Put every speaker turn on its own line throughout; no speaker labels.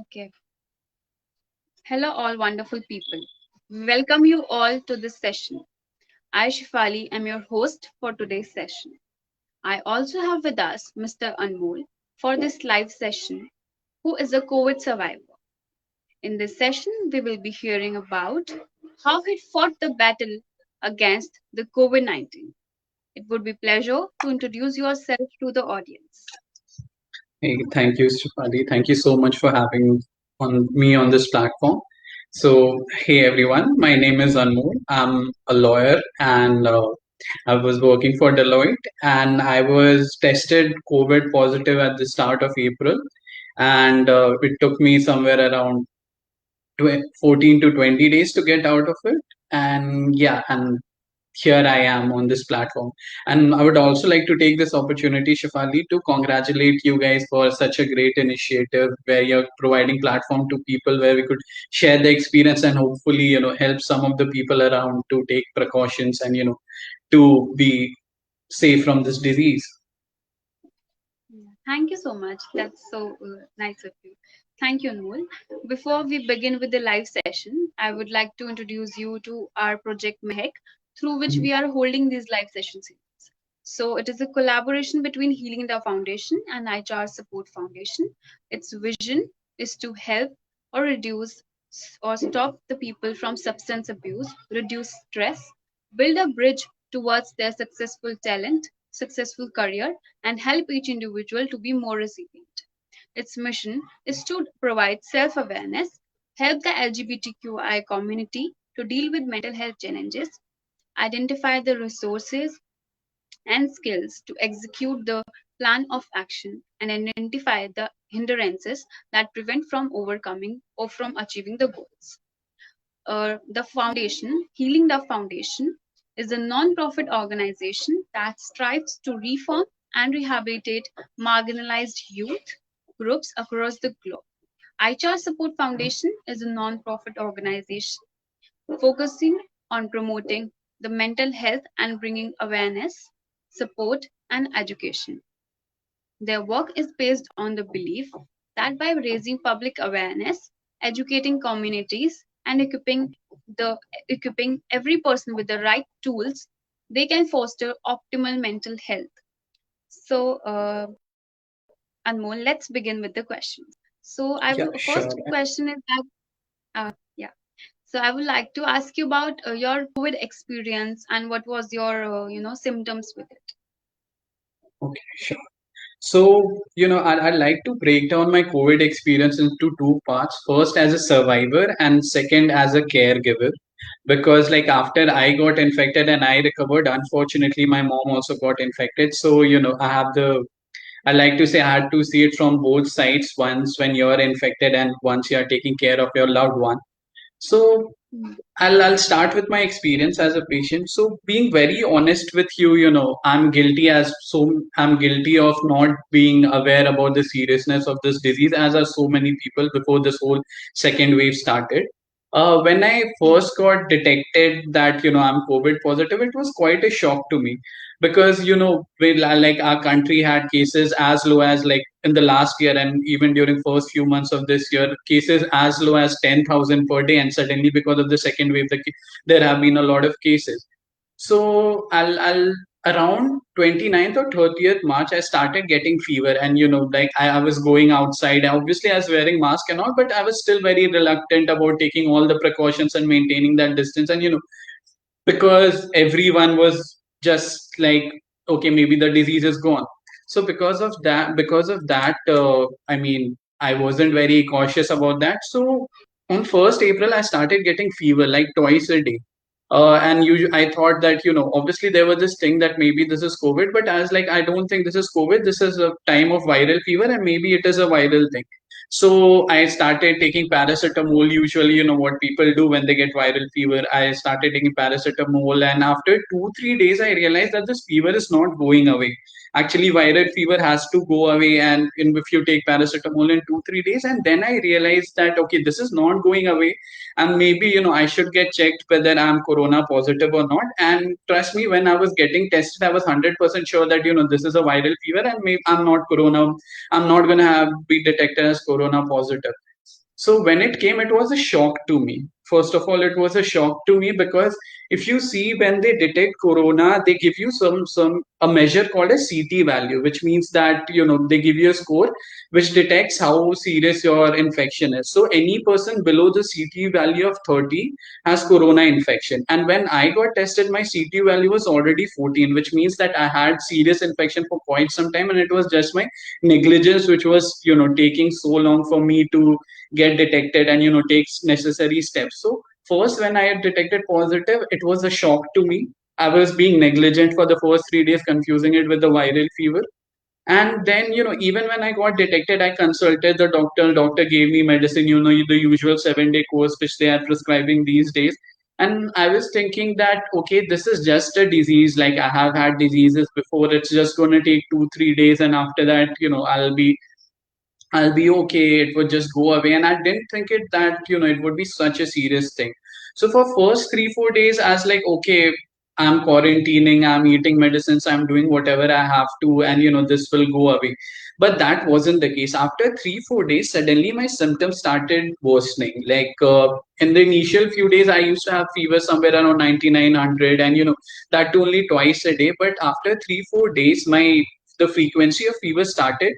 Okay. Hello, all wonderful people. Welcome you all to this session. I, Shifali, am your host for today's session. I also have with us Mr. Anmol for this live session, who is a COVID survivor. In this session, we will be hearing about how he fought the battle against the COVID 19. It would be pleasure to introduce yourself to the audience.
Hey, thank you, Shifali. Thank you so much for having on me on this platform. So, hey everyone, my name is Anmol. I'm a lawyer and I was working for Deloitte and I was tested COVID positive at the start of April. And it took me somewhere around 14 to 20 days to get out of it. And yeah, and here I am on this platform. And I would also like to take this opportunity, Shafali, to congratulate you guys for such a great initiative where you're providing platform to people where we could share the experience and hopefully, help some of the people around to take precautions and, to be safe from this disease.
Yeah, thank you so much. That's so nice of you. Thank you, Anmol. Before we begin with the live session, I would like to introduce you to our project Mehek, through which we are holding these live sessions. So it is a collaboration between Healing the Foundation and HR Support Foundation. Its vision is to help or reduce or stop the people from substance abuse, reduce stress, build a bridge towards their successful talent, successful career, and help each individual to be more resilient. Its mission is to provide self awareness, help the LGBTQI community to deal with mental health challenges, identify the resources and skills to execute the plan of action, and identify the hindrances that prevent from overcoming or from achieving the goals. The foundation, Healing the Foundation, is a non-profit organization that strives to reform and rehabilitate marginalized youth groups across the globe. HR Support Foundation is a non-profit organization focusing on promoting the mental health and bringing awareness, support, and education. Their work is based on the belief that by raising public awareness, educating communities, and equipping every person with the right tools, they can foster optimal mental health. So, Anmol, let's begin with the questions. So, I
Yeah,
will
sure.
first question is that yeah. So I would like to ask you about your COVID experience and what was your symptoms with it.
Okay, sure. So, I'd like to break down my COVID experience into two parts. First, as a survivor, and second, as a caregiver. Because, like, after I got infected and I recovered, unfortunately, my mom also got infected. So, I like to say I had to see it from both sides once when you're infected and once you're taking care of your loved one. So,
Mm.
I'll start with my experience as a patient. So being very honest with you, I'm guilty of not being aware about the seriousness of this disease, as are so many people before this whole second wave started. When I
Mm.
first got detected that I'm COVID positive, it was quite a shock to me because like our country had cases as low as like in the last year and even during first few months of this year, cases as low as 10,000 per day, and suddenly because of the second wave, there have been a lot of cases. So I'll around 29th or 30th March, I started getting fever, and like I was going outside. Obviously, I was wearing mask and all, but I was still very reluctant about taking all the precautions and maintaining that distance. And because everyone was just like, okay, maybe the disease is gone. So because of that, I mean, I wasn't very cautious about that. So on 1st April, I started getting fever like twice a day. I thought that, obviously there was this thing that maybe this is COVID, but I was like, I don't think this is COVID. This is a time of viral fever, and maybe it is a viral thing. So I started taking paracetamol. Usually, what people do when they get viral fever. I started taking paracetamol, and after 2 3 days, I realized that this fever is not going away. Actually, viral fever has to go away, and if you take paracetamol in 2 3 days, and then I realized that okay, this is not going away, and maybe I should get checked whether I'm corona positive or not. And trust me, when I was getting tested, I was 100% sure that this is a viral fever, and maybe I'm not corona. I'm not gonna have be detected as corona positive. So when it came, it was a shock to me. First of all, it was a shock to me because if you see when they detect corona, they give you some a measure called a CT value, which means that they give you a score which detects how serious your infection is. So any person below the CT value of 30 has corona infection. And when I got tested, my CT value was already 14, which means that I had serious infection for quite some time, and it was just my negligence which was taking so long for me to get detected and takes necessary steps. So first, when I had detected positive, it was a shock to me. I was being negligent for the first 3 days, confusing it with the viral fever. And then even when I got detected, I consulted the doctor gave me medicine, the usual 7-day course which they are prescribing these days. And I was thinking that okay, this is just a disease, like I have had diseases before, it's just going to take 2-3 days, and after that I'll be okay. It would just go away. And I didn't think it that, it would be such a serious thing. So for first 3-4 days, I was like, okay, I'm quarantining, I'm eating medicines, I'm doing whatever I have to, and this will go away. But that wasn't the case. After 3-4 days, suddenly my symptoms started worsening. Like in the initial few days, I used to have fever somewhere around 9900, and that only twice a day. But after 3-4 days, my the frequency of fever started,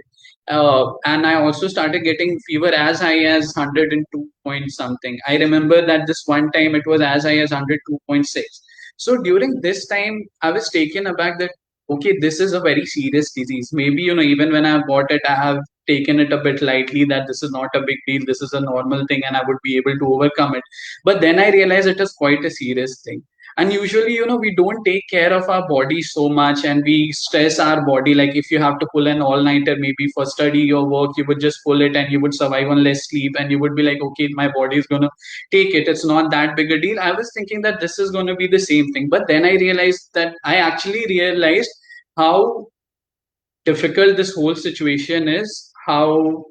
and I also started getting fever as high as 102 point something. I remember that this one time it was as high as 102.6. So during this time, I was taken aback that, okay, this is a very serious disease. Maybe, even when I bought it, I have taken it a bit lightly, that this is not a big deal, this is a normal thing, and I would be able to overcome it. But then I realized it is quite a serious thing. And usually we don't take care of our body so much, and we stress our body. Like if you have to pull an all nighter maybe for study or work, you would just pull it and you would survive on less sleep, and you would be like, okay, my body is going to take it, it's not that big a deal. I was thinking that this is going to be the same thing, but then I actually realized how difficult this whole situation is, how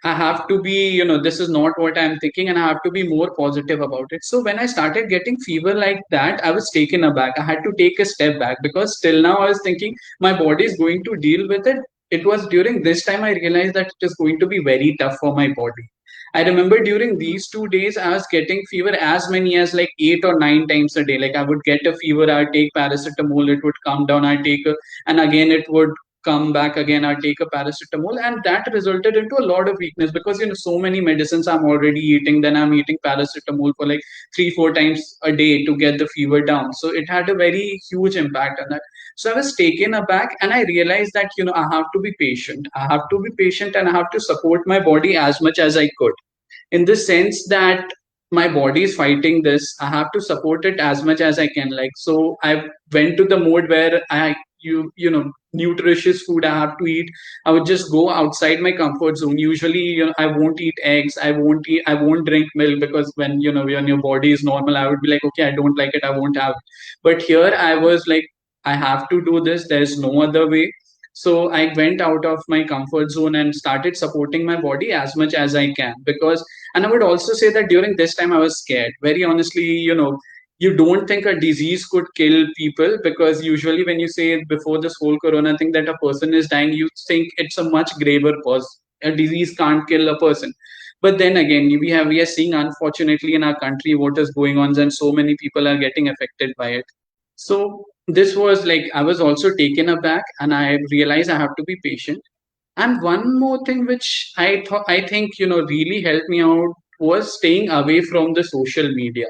I have to be, this is not what I'm thinking, and I have to be more positive about it. So when I started getting fever like that, I was taken aback. I had to take a step back because till now I was thinking my body is going to deal with it. It was during this time I realized that it is going to be very tough for my body. I remember during these 2 days, I was getting fever as many as like 8 or 9 times a day. Like I would get a fever, I'd take paracetamol, it would come down, and again it would come back again, I take a paracetamol, and that resulted into a lot of weakness because so many medicines I'm already eating, then I'm eating paracetamol for like 3-4 times a day to get the fever down. So it had a very huge impact on that. So I was taken aback, and I realized that I have to be patient. I have to be patient, and I have to support my body as much as I could, in the sense that my body is fighting this, I have to support it as much as I can. Like, so I went to the mode where nutritious food I have to eat. I would just go outside my comfort zone. Usually, I won't eat eggs, I won't drink milk, because when your body is normal, I would be like, okay, I don't like it, I won't have it. But here I was like, I have to do this, there's no other way. So I went out of my comfort zone and started supporting my body as much as I can. Because, and I would also say that during this time I was scared, very honestly. You don't think a disease could kill people, because usually when you say before this whole corona thing that a person is dying, you think it's a much graver cause. A disease can't kill a person. But then again, we are seeing, unfortunately, in our country what is going on, and so many people are getting affected by it. So this was like, I was also taken aback, and I realized I have to be patient. And one more thing which I think really helped me out was staying away from the social media.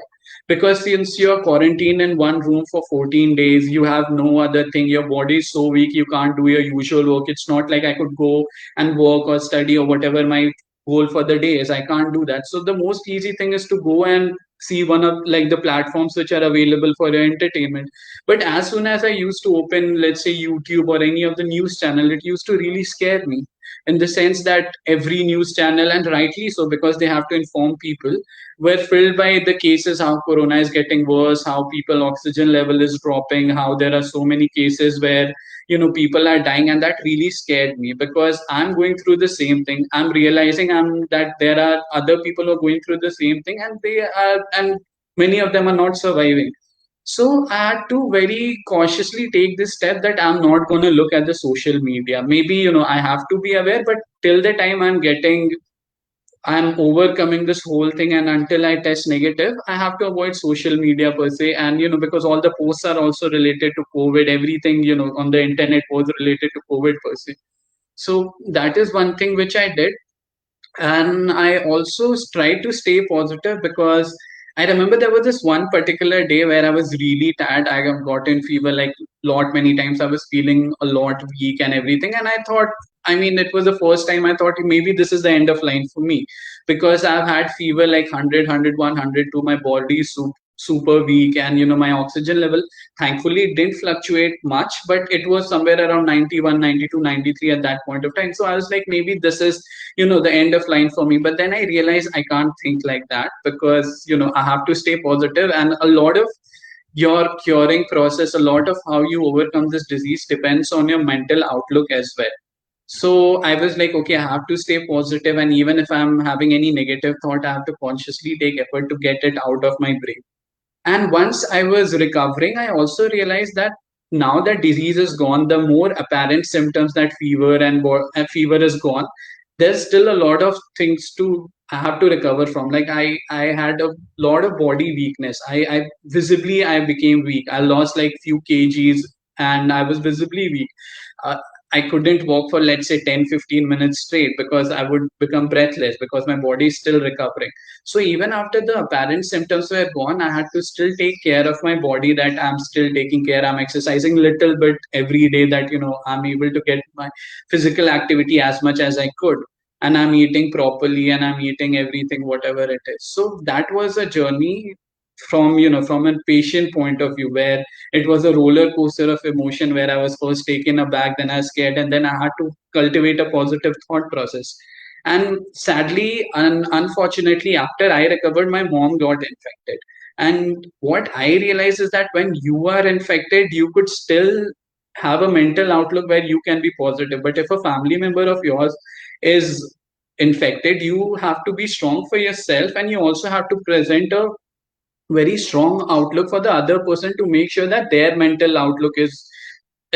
Because since you're quarantined in one room for 14 days, you have no other thing. Your body is so weak, you can't do your usual work. It's not like I could go and work or study or whatever my goal for the day is. I can't do that. So the most easy thing is to go and see one of like the platforms which are available for your entertainment. But as soon as I used to open, let's say, YouTube or any of the news channel, it used to really scare me, in the sense that every news channel, and rightly so, because they have to inform people, were filled by the cases, how corona is getting worse, how people oxygen level is dropping, how there are so many cases where people are dying. And that really scared me, because I'm going through the same thing. I'm realizing that there are other people who are going through the same thing, and many of them are not surviving. So I had to very cautiously take this step that I'm not going to look at the social media. Maybe, I have to be aware, but till the time I'm getting I'm overcoming this whole thing, and until I test negative, I have to avoid social media per se. And because all the posts are also related to COVID, everything on the internet was related to COVID per se. So that is one thing which I did. And I also tried to stay positive, because I remember there was this one particular day where I was really tired. I have gotten fever like lot many times. I was feeling a lot weak and everything, and I thought, I mean, it was the first time I thought maybe this is the end of line for me, because I've had fever like 100, my body is super weak, and my oxygen level thankfully it didn't fluctuate much, but it was somewhere around 91, 92, 93 at that point of time. So I was like, maybe this is the end of line for me. But then I realized I can't think like that, because I have to stay positive, and a lot of your curing process, a lot of how you overcome this disease depends on your mental outlook as well. So I was like, okay, I have to stay positive, and even if I'm having any negative thought, I have to consciously take effort to get it out of my brain. And once I was recovering, I also realized that now that disease is gone, the more apparent symptoms, that fever and fever is gone, there's still a lot of things to I have to recover from. Like I had a lot of body weakness. I visibly I became weak. I lost like few kgs, and I was visibly weak. Uh, I couldn't walk for, let's say, 10-15 minutes straight, because I would become breathless, because my body is still recovering. So even after the apparent symptoms were gone, I had to still take care of my body, that I'm still taking care. I'm exercising little bit every day, that I'm able to get my physical activity as much as I could. And I'm eating properly, and I'm eating everything, whatever it is. So that was a journey from, from a patient point of view, where it was a roller coaster of emotion, where I was first taken aback, then I was scared, and then I had to cultivate a positive thought process. And sadly and unfortunately, after I recovered, my mom got infected. And what I realized is that when you are infected, you could still have a mental outlook where you can be positive. But if a family member of yours is infected, you have to be strong for yourself, and you also have to present a very strong outlook for the other person, to make sure that their mental outlook is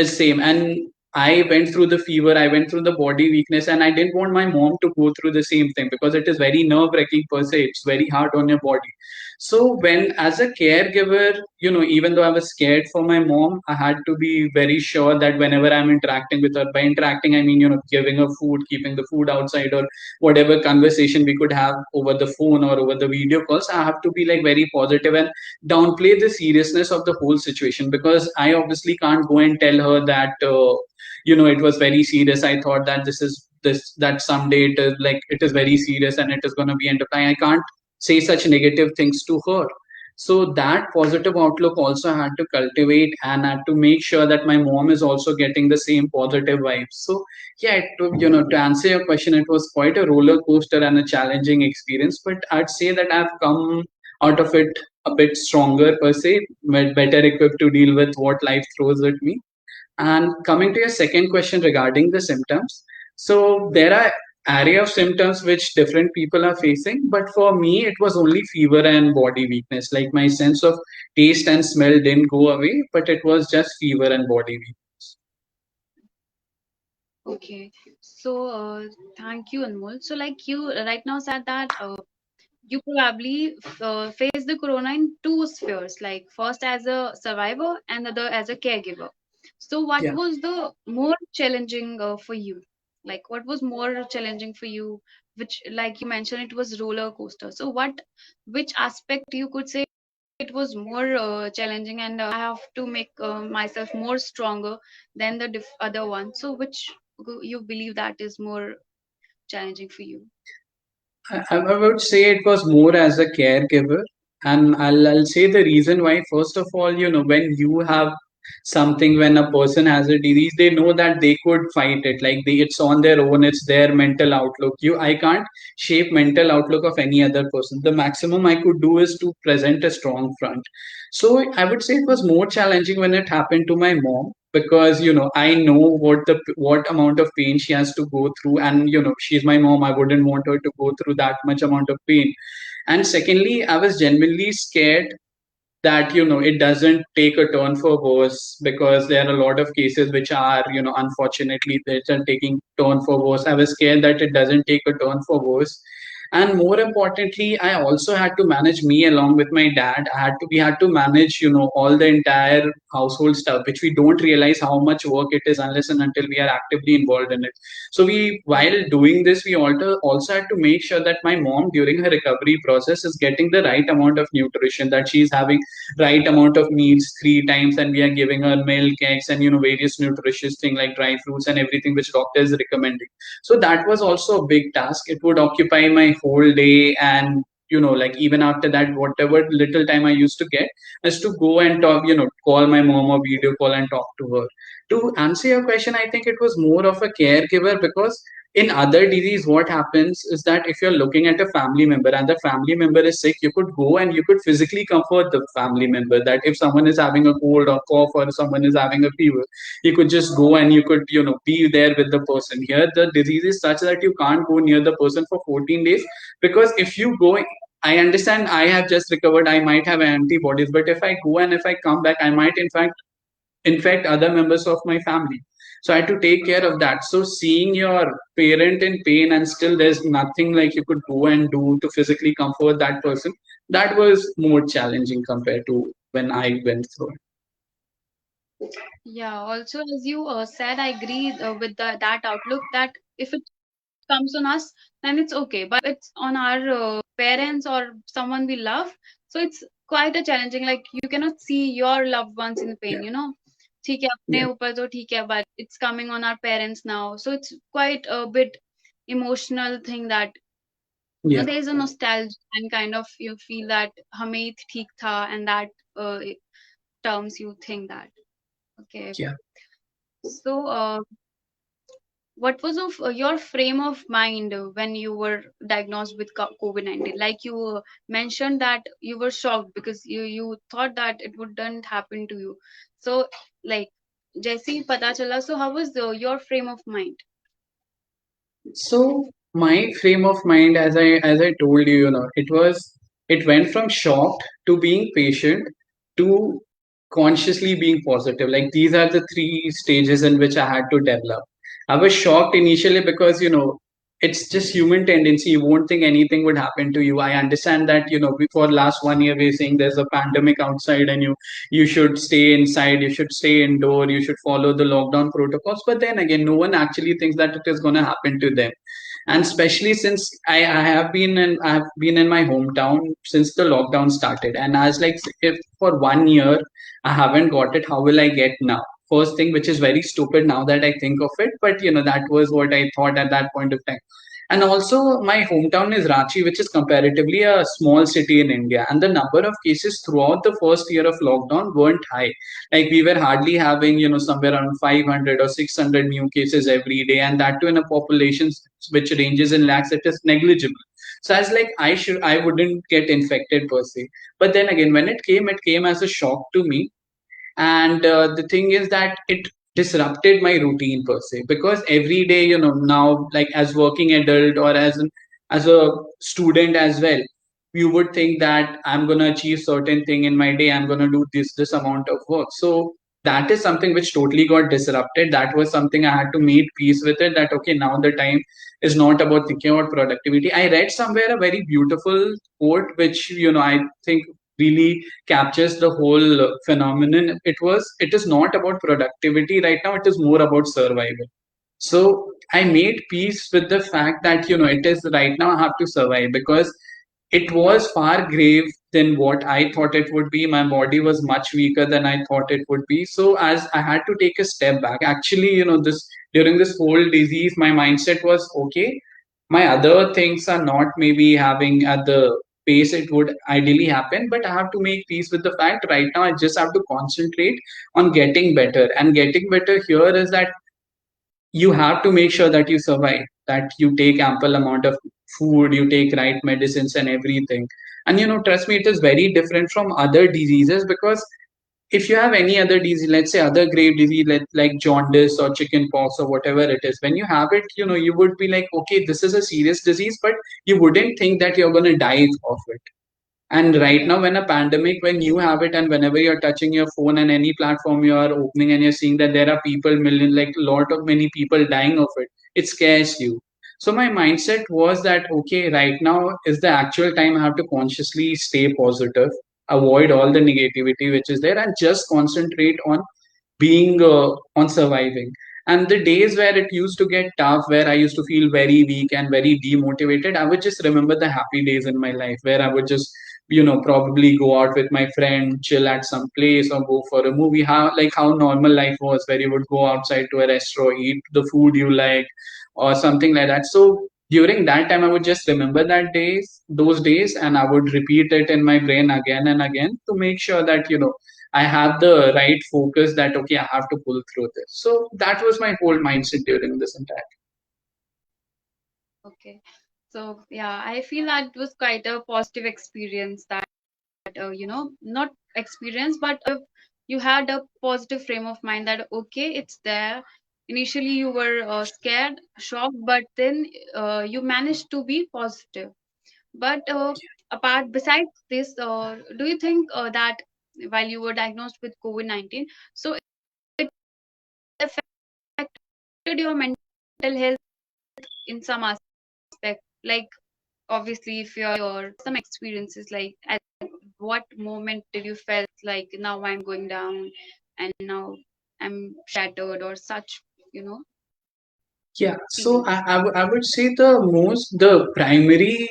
same. And I went through the fever, I went through the body weakness, and I didn't want my mom to go through the same thing, because it is very nerve wracking per se. It's very hard on your body. So when, as a caregiver, even though I was scared for my mom, I had to be very sure that whenever I'm interacting with her, by interacting I mean giving her food, keeping the food outside, or whatever conversation we could have over the phone or over the video calls, I have to be like very positive and downplay the seriousness of the whole situation, because I obviously can't go and tell her that it was very serious. I thought that this that someday it is like it is very serious and it is going to be end of time. I can't say such negative things to her. So that positive outlook also had to cultivate, and had to make sure that my mom is also getting the same positive vibes. So yeah, to answer your question, it was quite a roller coaster and a challenging experience, but I'd say that I've come out of it a bit stronger per se, better equipped to deal with what life throws at me. And coming to your second question regarding the symptoms, so there are array of symptoms which different people are facing, but for me it was only fever and body weakness. Like my sense of taste and smell didn't go away, but it was just fever and body weakness.
Okay. So, thank you, Anmol. So, like you right now said that you probably face the corona in two spheres, like first as a survivor and other as a caregiver. So what
Yeah.
was the more challenging for you? Like what was more challenging for you, which like you mentioned it was roller coaster. So which aspect you could say it was more challenging, and I have to make myself more stronger than the other one. So which you believe that is more challenging for you?
I would say it was more as a caregiver, and I'll say the reason why. First of all, when you have something, when a person has a disease, they know that they could fight it. Like it's on their own, it's their mental outlook. I can't shape mental outlook of any other person. The maximum I could do is to present a strong front. So I would say it was more challenging when it happened to my mom, because I know what amount of pain she has to go through, and she's my mom. I wouldn't want her to go through that much amount of pain. And secondly, I was genuinely scared that it doesn't take a turn for worse, because there are a lot of cases which are unfortunately they're taking turn for worse. I was scared that it doesn't take a turn for worse. And more importantly, I also had to manage me along with my dad. We had to manage, all the entire household stuff, which we don't realize how much work it is unless and until we are actively involved in it. So while doing this, we also had to make sure that my mom during her recovery process is getting the right amount of nutrition, that she's having right amount of meats 3 times, and we are giving her milk, eggs, and various nutritious things like dry fruits and everything which doctor is recommending. So that was also a big task. It would occupy my whole day, and like even after that, whatever little time I used to get is to go and talk, call my mom or video call and talk to her. To answer your question, I think it was more of a caregiver, because in other disease, what happens is that if you're looking at a family member and the family member is sick, you could go and you could physically comfort the family member. That if someone is having a cold or cough, or someone is having a fever, you could just go and you could be there with the person. Here the disease is such that you can't go near the person for 14 days, because if you go, I understand I have just recovered, I might have antibodies, but if I go and if I come back, I might in fact other members of my family. So I had to take care of that. So seeing your parent in pain and still there's nothing like you could go and do to physically comfort that person, that was more challenging compared to when I went through it.
Yeah, also as you said, I agree with that outlook that if it comes on us, then it's okay. But if it's on our parents or someone we love, so it's quite a challenging. Like you cannot see your loved ones in pain,
Yeah,
ठीक है अपने
yeah,
ऊपर तो ठीक है, but it's coming on our parents now, so it's quite a bit emotional thing that
yeah,
there is a nostalgia and kind of you feel that हमें ही ठीक था, and that terms you think that okay.
yeah.
So what was of your frame of mind when you were diagnosed with COVID-19? Like you mentioned that you were shocked because you thought that it wouldn't happen to you. So like जैसे ही पता चला, so how was your frame of mind?
So my frame of mind, as I told you, it went from shocked to being patient to consciously being positive. Like these are the three stages in which I had to develop. I was shocked initially because it's just human tendency. You won't think anything would happen to you. I understand that before last 1 year we're saying there's a pandemic outside, and you should stay inside, you should stay indoor, you should follow the lockdown protocols. But then again, no one actually thinks that it is going to happen to them. And especially since I have been in my hometown since the lockdown started, and I was like, if for 1 year I haven't got it, how will I get now? First thing, which is very stupid now that I think of it, but that was what I thought at that point of time. And also, my hometown is Ranchi, which is comparatively a small city in India. And the number of cases throughout the first year of lockdown weren't high. Like we were hardly having, somewhere around 500 or 600 new cases every day. And that too in a population which ranges in lakhs, it is negligible. So I was like, I wouldn't get infected per se. But then again, when it came as a shock to me. And the thing is that it disrupted my routine per se, because every day now, like as working adult or as a student as well, you would think that I'm going to achieve certain thing in my day, I'm going to do this amount of work. So that is something which totally got disrupted. That was something I had to make peace with it, that okay, now the time is not about thinking about productivity. I read somewhere a very beautiful quote which I think really captures the whole phenomenon. It is not about productivity right now, it is more about survival. So I made peace with the fact that it is right now I have to survive, because it was far grave than what I thought it would be. My body was much weaker than I thought it would be. So as I had to take a step back, actually, this during this whole disease, my mindset was okay. My other things are not maybe having at the pace it would ideally happen, but I have to make peace with the fact right now I just have to concentrate on getting better. And getting better here is that you have to make sure that you survive, that you take ample amount of food, you take right medicines and everything. And trust me, it is very different from other diseases, because if you have any other disease, let's say other grave disease like jaundice or chicken pox or whatever it is, when you have it, you would be like, okay, this is a serious disease, but you wouldn't think that you're going to die of it. And right now, when a pandemic, when you have it, and whenever you're touching your phone and any platform you are opening, and you're seeing that there are people, million, like a lot of many people dying of it, it scares you. So my mindset was that, okay, right now is the actual time I have to consciously stay positive, avoid all the negativity which is there, and just concentrate on being on surviving. And the days where it used to get tough, where I used to feel very weak and very demotivated, I would just remember the happy days in my life where I would just, probably go out with my friend, chill at some place, or go for a movie. How normal life was, where you would go outside to a restaurant, eat the food you like, or something like that. So during that time, I would just remember those days, and I would repeat it in my brain again and again to make sure that, I have the right focus that, okay, I have to pull through this. So that was my whole mindset during this entire.
Okay. So yeah, I feel that it was quite a positive experience that not experience, but you had a positive frame of mind that okay, it's there. Initially, you were scared, shocked, but then you managed to be positive. But besides this, do you think that while you were diagnosed with COVID-19, so it affected your mental health in some aspect? Like obviously, if you're some experiences, like at what moment did you felt like now I'm going down and now I'm shattered or such, you know,
Yeah, so
feelings?
I would say the primary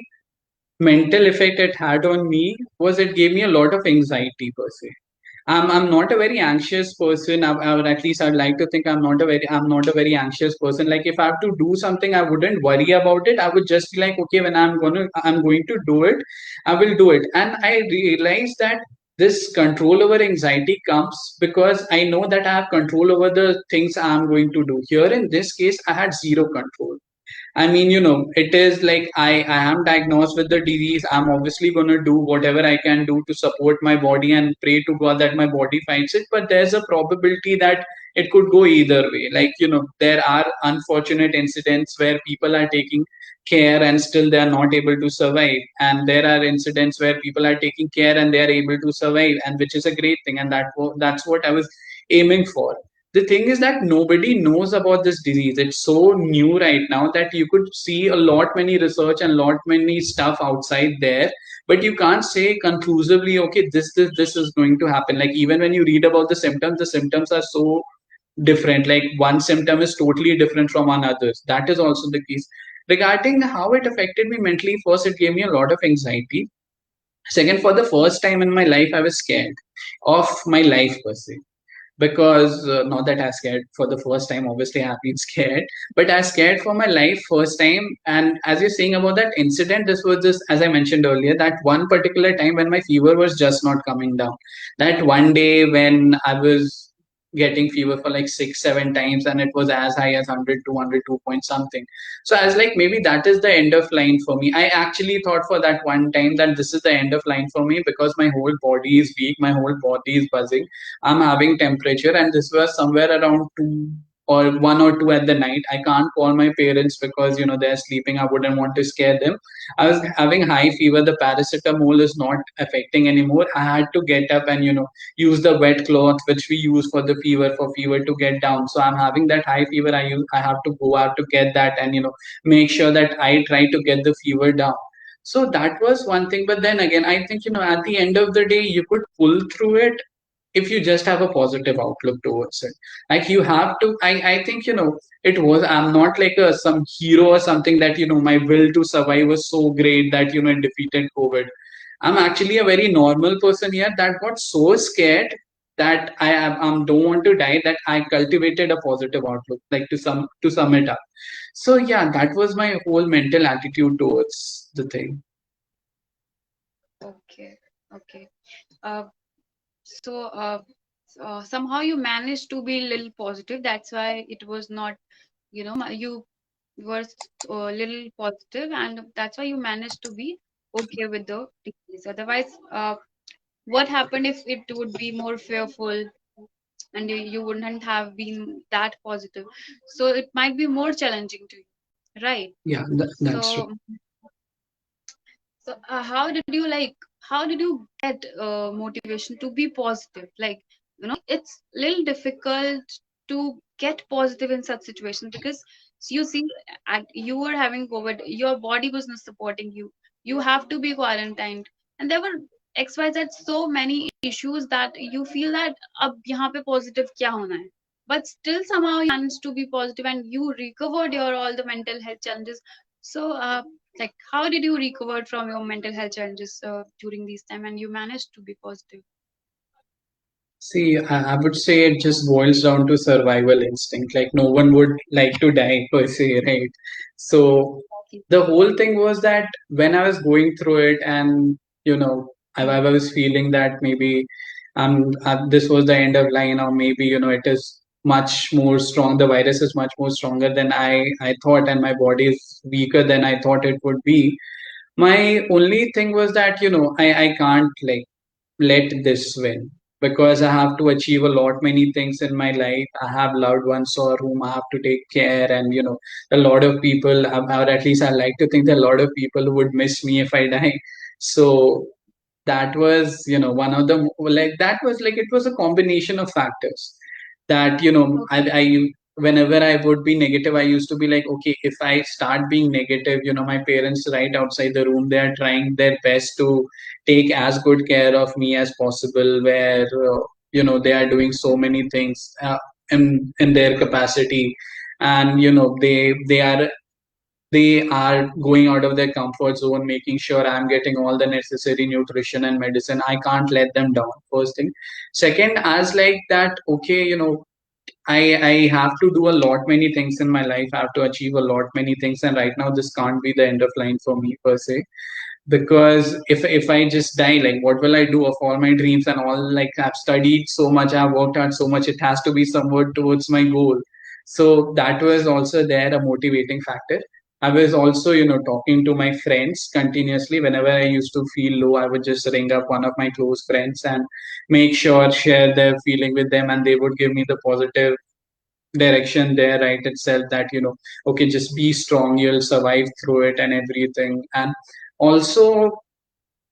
mental effect it had on me was it gave me a lot of anxiety per se. I'm not a very anxious person. I would, at least I'd like to think I'm not a very anxious person. Like if I have to do something, I wouldn't worry about it. I would just be like, okay, when I'm going to do it, I will do it. And I realized that this control over anxiety comes because I know that I have control over the things I'm going to do. Here in this case, I had zero control. I mean, it is like I am diagnosed with the disease. I'm obviously going to do whatever I can do to support my body and pray to God that my body fights it. But there's a probability that it could go either way. Like, there are unfortunate incidents where people are taking care and still they are not able to survive. And there are incidents where people are taking care and they are able to survive, and which is a great thing. And that's what I was aiming for. The thing is that nobody knows about this disease. It's so new right now that you could see a lot many research and lot many stuff outside there, but you can't say conclusively, okay, this is going to happen. Like even when you read about the symptoms are so different. Like one symptom is totally different from another's. That is also the case. Regarding how it affected me mentally, first it gave me a lot of anxiety. Second, for the first time in my life, I was scared of my life per se, because not that I scared for the first time. Obviously, I have been scared, but I scared for my life first time. And as you're saying about that incident, this was just as I mentioned earlier, that one particular time when my fever was just not coming down. That one day when I was getting fever for like 6 7 times, and it was as high as 100 202 point something. So I was like, maybe that is the end of line for me. I actually thought for that one time that this is the end of line for me, because my whole body is weak, my whole body is buzzing, I'm having temperature, and this was somewhere around 2 or 1 or 2 at the night. I can't call my parents because they're sleeping. I wouldn't want to scare them. I was having high fever. The paracetamol is not affecting anymore. I had to get up and use the wet cloth which we use for the fever to get down. So I'm having that high fever. I have to go out to get that, and make sure that I try to get the fever down. So that was one thing. But then again, I think at the end of the day, you could pull through it if you just have a positive outlook towards it. Like you have to, I think it was, I'm not like some hero or something that my will to survive was so great that it defeated COVID. I'm actually a very normal person here that got so scared that don't want to die, that I cultivated a positive outlook, like to sum it up. So yeah, that was my whole mental attitude towards the thing.
Okay, okay. Uh, so somehow you managed to be a little positive. That's why it was not, you were a little positive, and that's why you managed to be okay with the disease. Otherwise, what happened if it would be more fearful and you wouldn't have been that positive? So it might be more challenging to you, right?
Yeah, that's true.
So, how did you how did you get motivation to be positive? Like, it's little difficult to get positive in such situations because So you see, you were having COVID, your body was not supporting you. You have to be quarantined, and there were XYZ so many issues that you feel that अब यहाँ पे positive क्या होना है? But still somehow you managed to be positive and you recovered your all the mental health challenges. So, like, how did you recover from your mental health challenges during this time, and you managed to be positive?
See, I would say it just boils down to survival instinct. Like, no one would like to die per se, right? So,
Okay.
the whole thing was that when I was going through it, and I was feeling that maybe this was the end of line, or maybe it is much more strong. The virus is much more stronger than I thought, and my body is weaker than I thought it would be. My only thing was that I can't like let this win, because I have to achieve a lot many things in my life. I have loved ones or whom I have to take care, and a lot of people, or at least I like to think that a lot of people would miss me if I die. So that was one of the like that was like it was a combination of factors that I whenever I would be negative, I used to be like, okay, if I start being negative, my parents right outside the room, they are trying their best to take as good care of me as possible, where they are doing so many things in their capacity, and they are going out of their comfort zone, making sure I'm getting all the necessary nutrition and medicine. I can't let them down, first thing. Second, as like that, okay, I have to do a lot many things in my life. I have to achieve a lot many things, and right now this can't be the end of line for me per se, because if I just die, like what will I do of all my dreams and all? Like, I've studied so much, I've worked hard so much, it has to be somewhat towards my goal. So that was also there a motivating factor. I was also talking to my friends continuously. Whenever I used to feel low, I would just ring up one of my close friends and make sure share their feeling with them, and they would give me the positive direction there right itself, that okay, just be strong, you'll survive through it and everything. And also,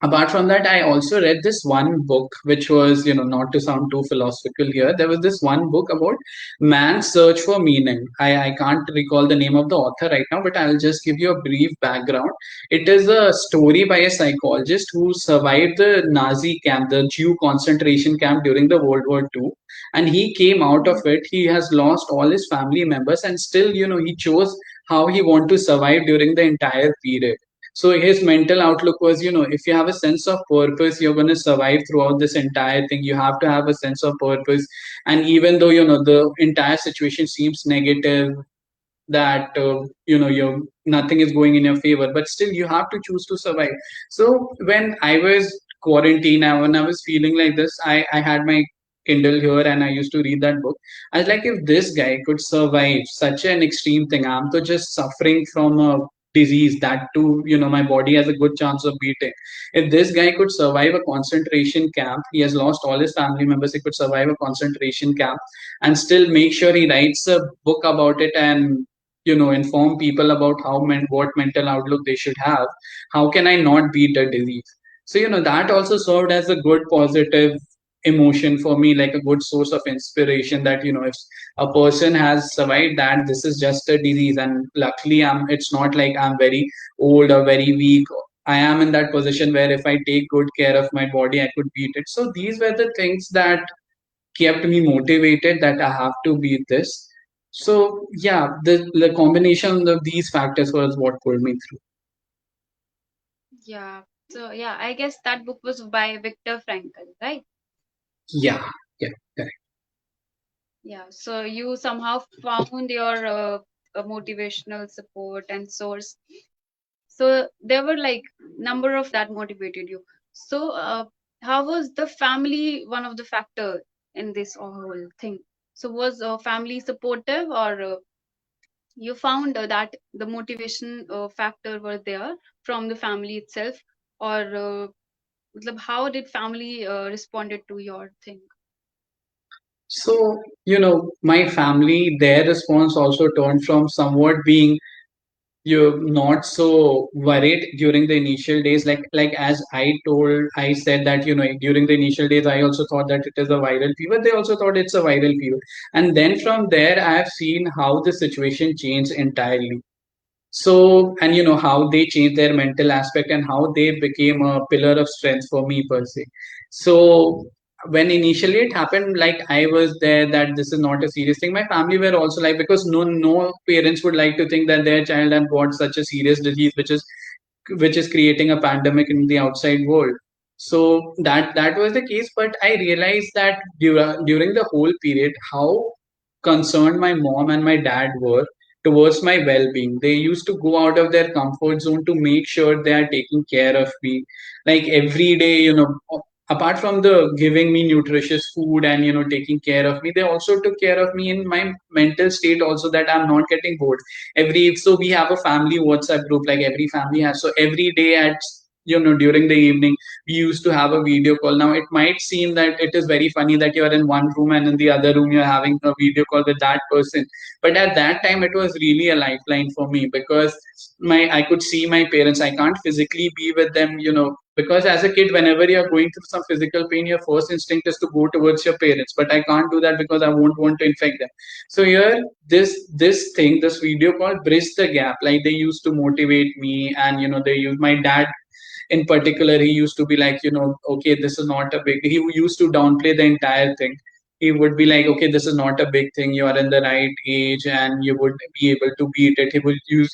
apart from that, I also read this one book, which was, not to sound too philosophical here, there was this one book about man's search for meaning. I can't recall the name of the author right now, but I'll just give you a brief background. It is a story by a psychologist who survived the Nazi camp, the Jew concentration camp during the World War II, and he came out of it. He has lost all his family members, and still, he chose how he want to survive during the entire period. So his mental outlook was, if you have a sense of purpose, you're going to survive throughout this entire thing. You have to have a sense of purpose. And even though, the entire situation seems negative, that you're nothing is going in your favor, but still you have to choose to survive. So when I was quarantined, when I was feeling like this, I had my Kindle here, and I used to read that book. I was like, if this guy could survive such an extreme thing, I'm to just suffering from a disease that too, my body has a good chance of beating. If this guy could survive a concentration camp, he has lost all his family members, he could survive a concentration camp and still make sure he writes a book about it, and inform people about what mental outlook they should have. How can I not beat a disease? So that also served as a good positive emotion for me, like a good source of inspiration, that if a person has survived that, this is just a disease, and luckily it's not like I'm very old or very weak. I am in that position where if I take good care of my body, I could beat it. So these were the things that kept me motivated, that I have to beat this. So yeah, the combination of these factors was what pulled me through.
Yeah. So yeah, I guess that book was by Viktor Frankl, right?
Yeah, yeah, correct.
Yeah. So you somehow found your motivational support and source. So there were like number of that motivated you. So how was the family one of the factor in this whole thing? So was family supportive, or you found that the motivation factor was there from the family itself, or matlab, how did family responded to your thing?
So my family, their response also turned from somewhat being you're not so worried during the initial days, like as I said that during the initial days I also thought that it is a viral fever. They also thought it's a viral fever, and then from there I have seen how the situation changed entirely. So, and how they changed their mental aspect and how they became a pillar of strength for me per se. So, when initially it happened, like I was there, that this is not a serious thing. My family were also like, because no parents would like to think that their child had got such a serious disease, which is creating a pandemic in the outside world. So that was the case, but I realized that during the whole period, how concerned my mom and my dad were towards my well-being. They used to go out of their comfort zone to make sure they are taking care of me, like every day. Apart from the giving me nutritious food and taking care of me, they also took care of me in my mental state also, that I'm not getting bored. So we have a family WhatsApp group, like every family has. So every day at during the evening, we used to have a video call. Now it might seem that it is very funny that you are in one room and in the other room you're having a video call with that person, but at that time it was really a lifeline for me, because I could see my parents. I can't physically be with them, because as a kid, whenever you're going through some physical pain, your first instinct is to go towards your parents, but I can't do that because I won't want to infect them. So here, this video call bridged the gap. Like, they used to motivate me, and they use my dad in particular. He used to be like, okay, this is not a big. He used to downplay the entire thing. He would be like, okay, this is not a big thing. You are in the right age, and you would be able to beat it.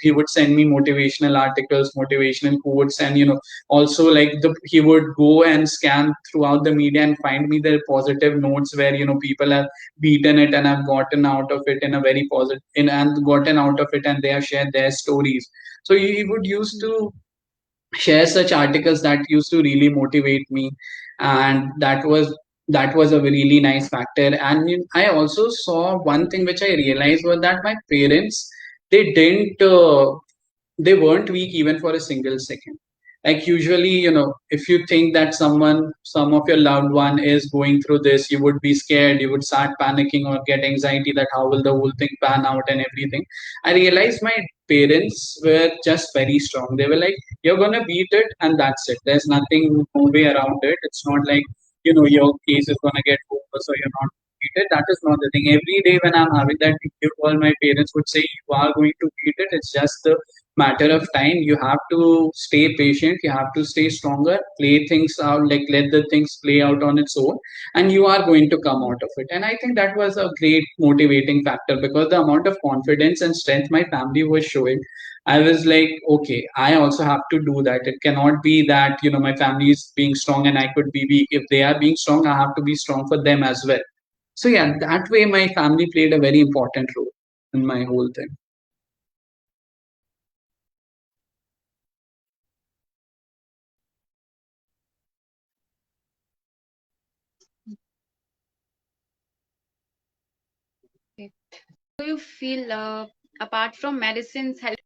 He would send me motivational articles, motivational quotes, and also, like, he would go and scan throughout the media and find me the positive notes where people have beaten it and have gotten out of it in a very positive and gotten out of it, and they have shared their stories. So he would used to share such articles that used to really motivate me, and that was a really nice factor. And I also saw one thing which I realized was that my parents, they didn't they weren't weak even for a single second. Like, usually, if you think that some of your loved one is going through this, you would be scared, you would start panicking or get anxiety that how will the whole thing pan out and everything. I realized my parents were just very strong. They were like, you're gonna beat it, and that's it. There's nothing, no way around it. It's not like, your case is gonna get over, so you're not beat it. That is not the thing. Every day when I'm having that video call, my parents would say, you are going to beat it. It's just the matter of time. You have to stay patient, you have to stay stronger, play things out, like let the things play out on its own, and you are going to come out of it. And I think that was a great motivating factor, because the amount of confidence and strength my family was showing, I was like, okay, I also have to do that. It cannot be that my family is being strong and I could be weak. If they are being strong, I have to be strong for them as well. So yeah, that way my family played a very important role in my whole thing.
Okay. Do you feel, apart from medicines, help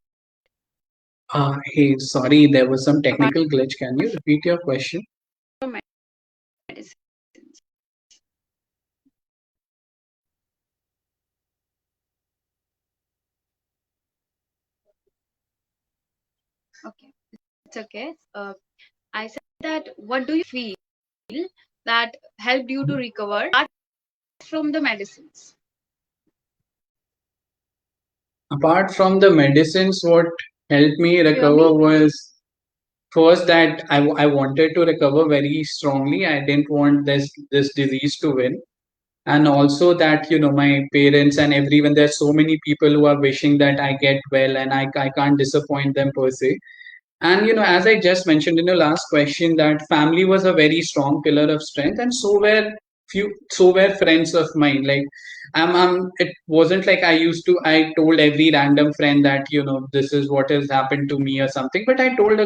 Hey, sorry, there was some
apart
technical glitch. Can you repeat your question?
from medicines? Okay, it's okay. I said that what do you feel that helped you to recover apart from the medicines?
Apart from the medicines, what helped me
Do you hear
recover
me?
was first that I wanted to recover very strongly. I didn't want this disease to win. And also that, my parents and everyone, there's so many people who are wishing that I get well, and I can't disappoint them per se. And as I just mentioned in the last question, that family was a very strong pillar of strength, and so were friends of mine. Like, it wasn't like I told every random friend that this is what has happened to me or something, but I told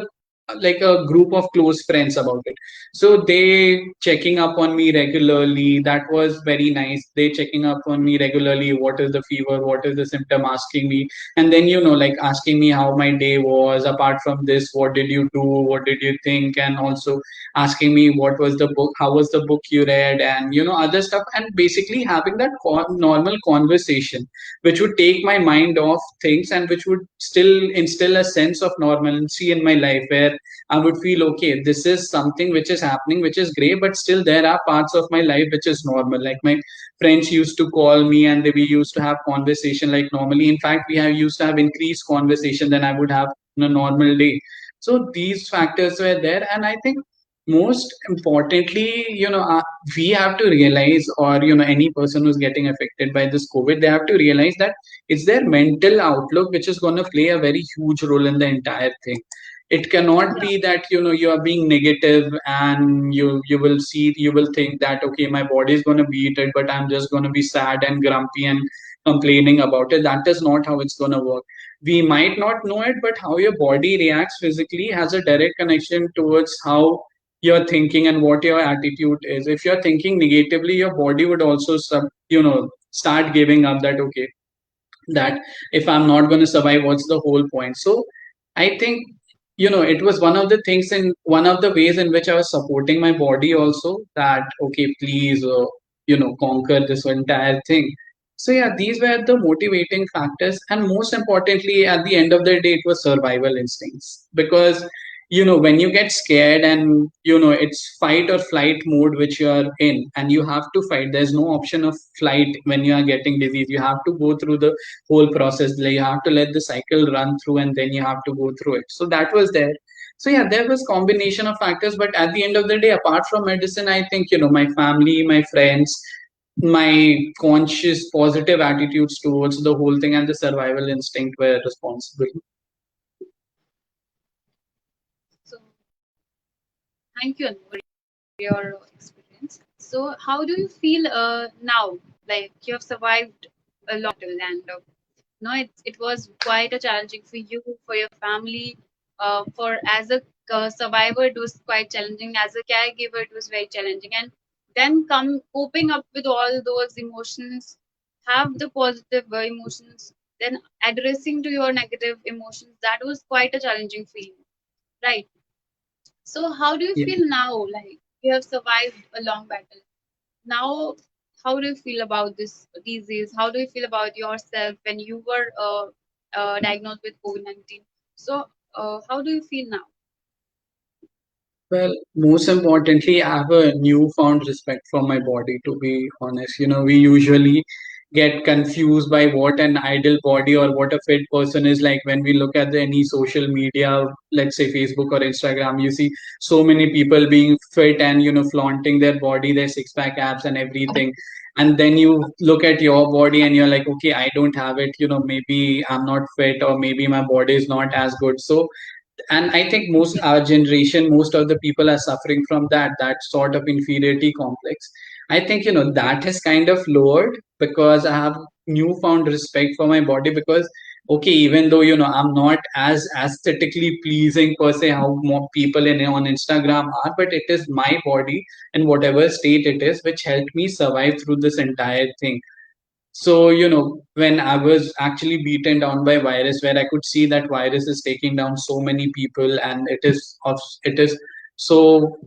like a group of close friends about it. So they checking up on me regularly. That was very nice. They checking up on me regularly. What is the fever? What is the symptom? Asking me, and then like asking me how my day was. Apart from this, what did you do? What did you think? And also asking me what was the book? How was the book you read? And other stuff. And basically having that normal conversation, which would take my mind off things and which would still instill a sense of normalcy in my life, where I would feel okay, this is something which is happening, which is great, but still there are parts of my life which is normal. Like my friends used to call me and we used to have conversation like normally. In fact, we have used to have increased conversation than I would have in a normal day. So these factors were there, and I think most importantly, we have to realize, or any person who's getting affected by this COVID, they have to realize that it's their mental outlook which is going to play a very huge role in the entire thing. It cannot
Yeah.
be that you are being negative and you will think that okay, my body is going to beat it, but I'm just going to be sad and grumpy and complaining about it. That is not how it's going to work. We might not know it, but how your body reacts physically has a direct connection towards how you're thinking and what your attitude is. If you're thinking negatively, your body would also start giving up that okay, that if I'm not going to survive, what's the whole point? So I think it was one of the things, and one of the ways in which I was supporting my body also, that okay, please conquer this entire thing. So yeah, these were the motivating factors, and most importantly, at the end of the day, it was survival instincts. Because when you get scared and it's fight or flight mode which you are in, and you have to fight, there's no option of flight when you are getting disease. You have to go through the whole process. Like, you have to let the cycle run through and then you have to go through it. So that was there. So yeah, there was combination of factors, but at the end of the day, apart from medicine, I think my family, my friends, my conscious positive attitudes towards the whole thing, and the survival instinct were responsible.
So thank you, Anu, your experience. So how do you feel now? Like you have survived a long battle, and no, it was quite a challenging for you, for your family, for as a survivor, it was quite challenging. As a caregiver, it was very challenging, and then come coping up with all those emotions, have the positive emotions, then addressing to your negative emotions. That was quite a challenging for you, right? So how do you
Yeah.
feel now? Like you have survived a long battle. Now, how do you feel about this disease? How do you feel about yourself when you were diagnosed with COVID-19? So, how do you feel now?
Well, most importantly, I have a newfound respect for my body, to be honest. We usually get confused by what an ideal body or what a fit person is like when we look at any social media, let's say Facebook or Instagram. You see so many people being fit and, flaunting their body, their six pack abs and everything. And then you look at your body and you're like, okay, I don't have it. Maybe I'm not fit, or maybe my body is not as good. So, and I think most our generation, most of the people are suffering from that sort of inferiority complex. I think that has kind of lowered, because I have newfound respect for my body. Because okay, even though I'm not as aesthetically pleasing per se how more people on Instagram are, but it is my body in whatever state it is which helped me survive through this entire thing. So, when I was actually beaten down by virus, where I could see that virus is taking down so many people, and it is so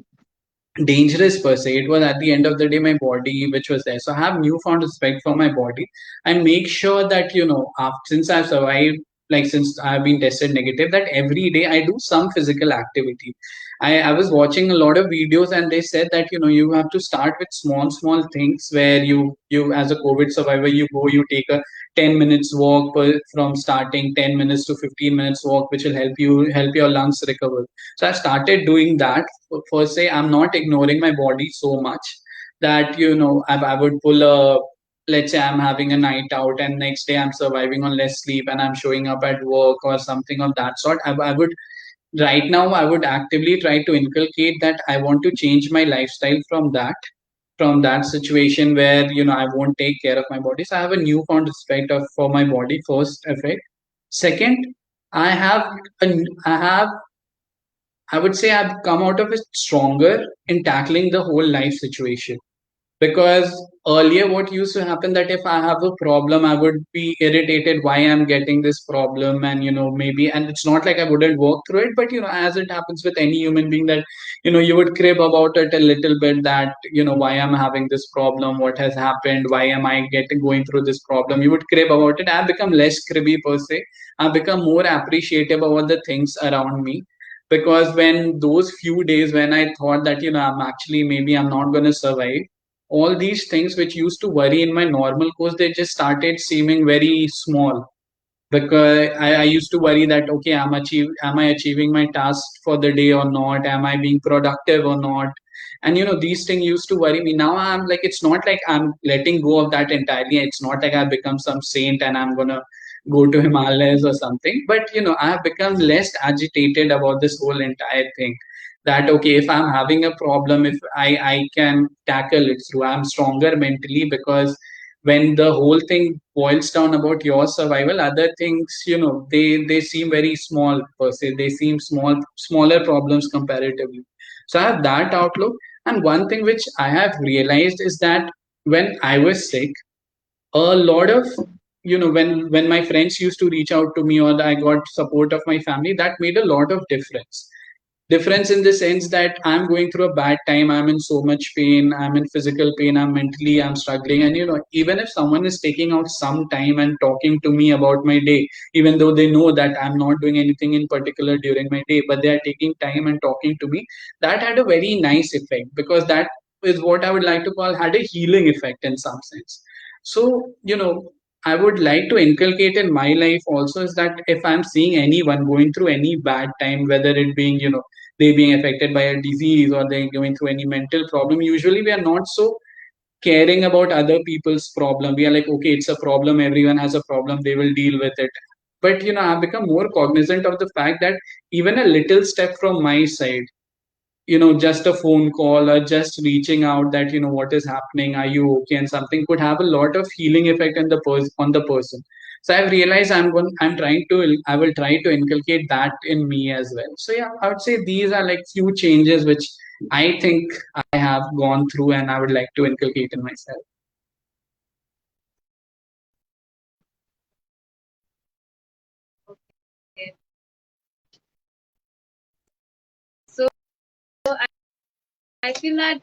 dangerous per se. It was at the end of the day my body which was there. So I have newfound respect for my body. I make sure that since I've survived, like since I've been tested negative, that every day I do some physical activity. I was watching a lot of videos and they said that you have to start with small things, where you as a COVID survivor, you take a 10 minutes walk from starting 10 minutes to 15 minutes walk, which will help your lungs recover. So I started doing that. For say, I'm not ignoring my body so much that I would pull a, let's say I'm having a night out and next day I'm surviving on less sleep and I'm showing up at work or something of that sort. I would right now I would actively try to inculcate that I want to change my lifestyle from that situation where I won't take care of my body. So I have a newfound respect for my body, first effect. Second, I have a, I have I would say I've come out of it stronger in tackling the whole life situation. Because earlier what used to happen, that if I have a problem, I would be irritated why I'm getting this problem, and maybe, and it's not like I wouldn't work through it, but as it happens with any human being, that you would crib about it a little bit, that why I'm having this problem, what has happened, why am I getting going through this problem. You would crib about it. I've become less cribby per se. I've become more appreciative about the things around me. Because when those few days when I thought that I'm actually, maybe I'm not going to survive, all these things which used to worry in my normal course, they just started seeming very small. Because I used to worry that, okay, am I achieving my task for the day or not, am I being productive or not. And these things used to worry me. Now I'm like, it's not like I'm letting go of that entirely. It's not like I've become some saint and I'm gonna go to Himalayas or something. But I have become less agitated about this whole entire thing. That, okay, if I'm having a problem, if I can tackle it through, I'm stronger mentally. Because when the whole thing boils down about your survival, other things, they seem very small per se. They seem smaller problems comparatively. So I have that outlook. And one thing which I have realized is that when I was sick, a lot of, when my friends used to reach out to me, or I got support of my family, that made a lot of difference in the sense that I'm going through a bad time, I'm in so much pain, I'm in physical pain, I'm struggling. And even if someone is taking out some time and talking to me about my day, even though they know that I'm not doing anything in particular during my day, but they are taking time and talking to me, that had a very nice effect. Because that is what I would like to call had a healing effect in some sense. So I would like to inculcate in my life also is that if I'm seeing anyone going through any bad time, whether it being, they being affected by a disease or they're going through any mental problem, usually we are not so caring about other people's problem. We are like, okay, it's a problem, everyone has a problem, they will deal with it. But I've become more cognizant of the fact that even a little step from my side, just a phone call or just reaching out, that what is happening, are you okay, and something could have a lot of healing effect on the person. So I've realized I will try to inculcate that in me as well. So yeah, I would say these are like few changes which I think I have gone through and I would like to inculcate in myself.
Okay. So I feel that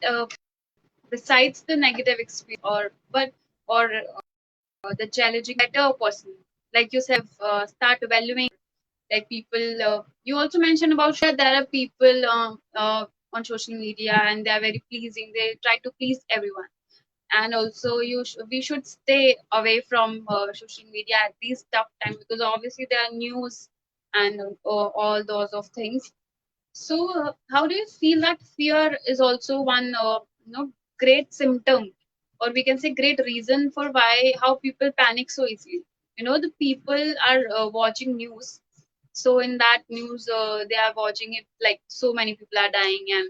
besides the negative experience, or the challenging better person, like you said, start valuing like people. You also mentioned about there are people on social media and they are very pleasing. They try to please everyone, and also we should stay away from social media at these tough times, because obviously there are news and all those of things. So how do you feel that fear is also one great symptom, or we can say great reason for why how people panic so easily? The people are watching news, so in that news they are watching it like so many people are dying and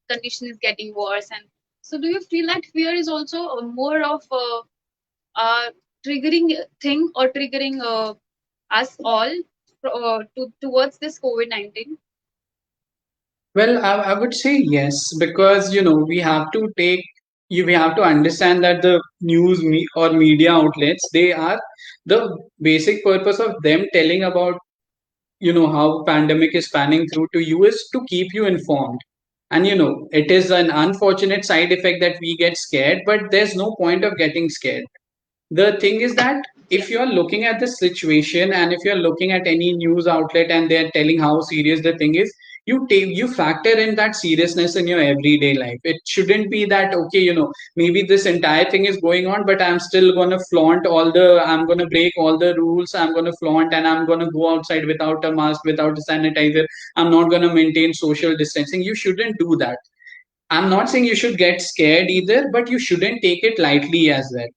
condition is getting worse. And so do you feel that fear is also more of a triggering thing, or triggering us all towards this COVID-19?
Well, I would say yes, because we have to take we have to understand that the or media outlets, they are the basic purpose of them telling about how pandemic is panning through to you is to keep you informed. And it is an unfortunate side effect that we get scared, but there's no point of getting scared. The thing is that
Yeah.
if you're looking at the situation and if you're looking at any news outlet and they're telling how serious the thing is, you factor in that seriousness in your everyday life. It shouldn't be that, okay, maybe this entire thing is going on, but I'm gonna break all the rules, I'm gonna flaunt, and I'm gonna go outside without a mask, without a sanitizer, I'm not gonna maintain social distancing. You shouldn't do that. I'm not saying you should get scared either, but you shouldn't take it lightly as well.